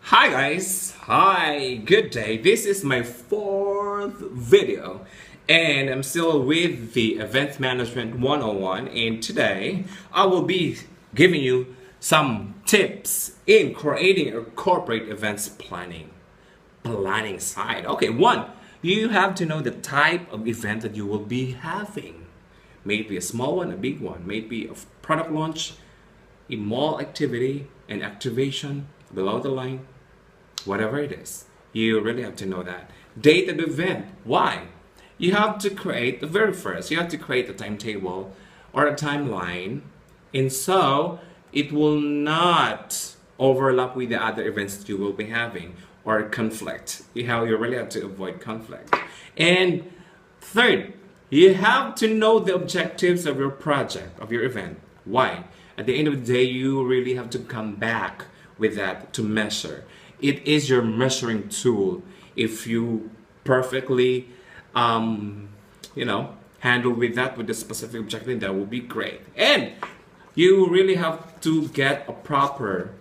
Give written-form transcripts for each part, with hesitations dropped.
Hi guys, hi, good day. This is my fourth video and I'm still with the Event Management 101, and today I will be giving you some tips in creating a corporate events planning side. Okay, one, you have to know the type of event that you will be having. Maybe a small one, a big one, maybe a product launch, a mall activity, an activation, below the line, whatever it is. You really have to know that. Date of the event. Why? You have to create the very first, you have to create a timetable or a timeline, and so it will not overlap with the other events that you will be having or conflict. You really have to avoid conflict. And third, you have to know the objectives of your project, of your event. Why? At the end of the day, you really have to come back with that to measure. It is your measuring tool. If you perfectly, handle with that with the specific objective, that will be great. And you really have to get a proper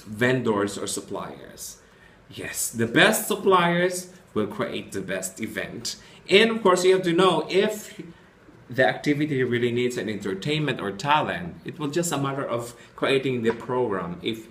vendors or suppliers. Yes, the best suppliers will create the best event. And of course, you have to know if the activity really needs an entertainment or talent. It will just a matter of creating the program. If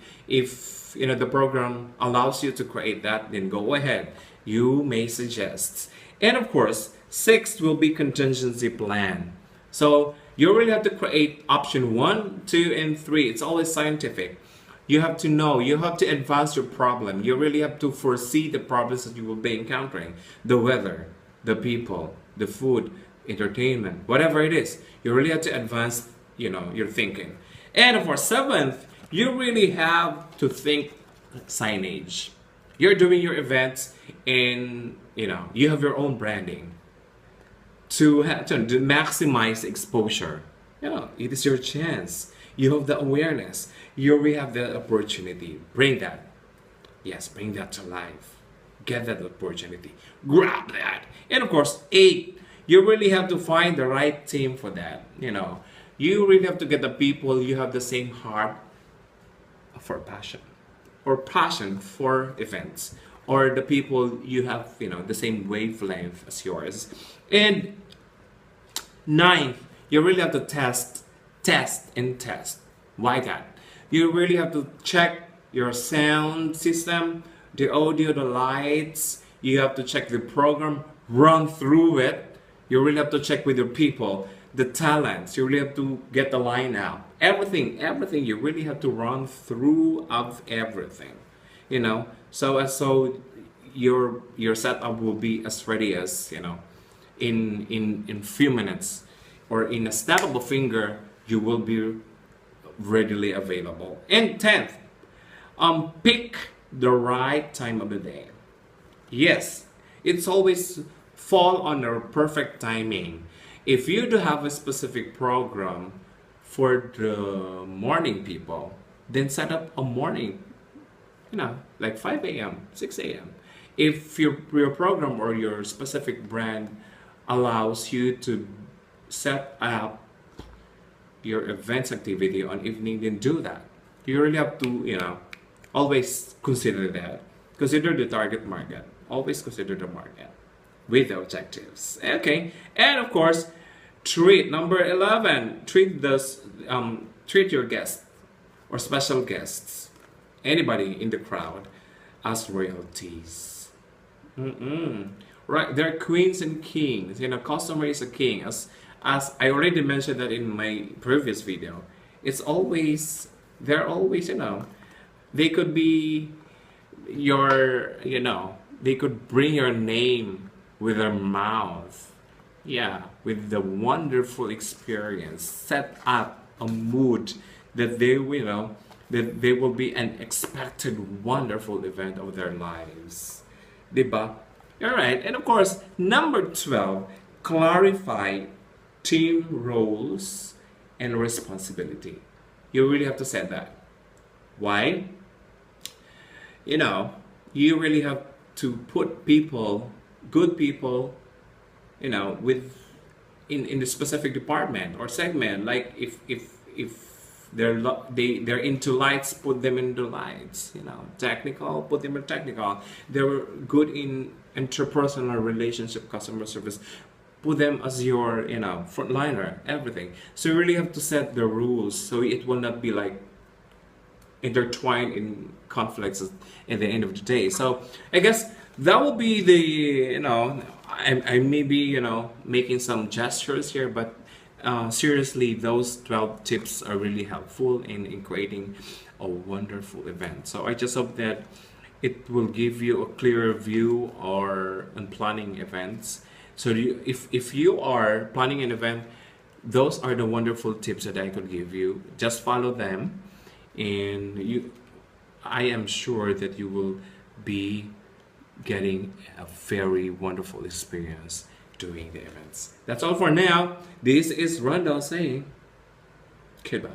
the program allows you to create that, then go ahead. You may suggest. And of course, sixth will be contingency plan. So you really have to create option 1, 2, and 3. It's always scientific. You have to know, you have to advance your problem. You really have to foresee the problems that you will be encountering. The weather, the people, the food, entertainment, whatever it is. You really have to advance, your thinking. And of course, seventh, you really have to think signage. You're doing your events and, you have your own branding to maximize exposure. It is your chance. You have the awareness. You already have the opportunity. Bring that. Yes, bring that to life. Get that opportunity. Grab that. And of course, eight, you really have to find the right team for that. You really have to get the people you have the same heart for passion, or passion for events, or the people you have, the same wavelength as yours. And ninth, you really have to test. Why that? You really have to check your sound system, the audio, the lights. You have to check the program, run through it. You really have to check with your people, the talents. You really have to get the line out. Everything. You really have to run through of everything. So your setup will be as ready as in few minutes, or in a snap of a finger, you will be readily available. And 10th, pick the right time of the day. Yes, it's always fall under perfect timing. If you do have a specific program for the morning people, then set up a morning, like 5 a.m., 6 a.m. If your program or your specific brand allows you to set up your events activity on evening, then do that. You really have to, always consider that. Consider the target market. Always consider the market with the objectives. Okay, and of course, number 11. Treat your guests or special guests, anybody in the crowd, as royalties. Right, they're queens and kings. Customer is a king. As I already mentioned that in my previous video, they're always, they could be they could bring your name with their mouth. Yeah, with the wonderful experience, set up a mood that that they will be an expected wonderful event of their lives. Diba? Alright, and of course, number 12, clarify team roles and responsibility. You really have to set that. Why? You really have to put good people, with in the specific department or segment. Like if They're into lights, put them into lights. You know, technical, put them in technical. They're good in interpersonal relationship, customer service. Put them as your, you know, frontliner, everything. So you really have to set the rules so it will not be like intertwined in conflicts at the end of the day. So I guess that will be the, you know, I may be, you know, making some gestures here, but seriously, those 12 tips are really helpful in creating a wonderful event. So I just hope that it will give you a clearer view or on planning events. So if you are planning an event, those are the wonderful tips that I could give you. Just follow them, and I am sure that you will be getting a very wonderful experience doing the events. That's all for now. This is Randall saying goodbye.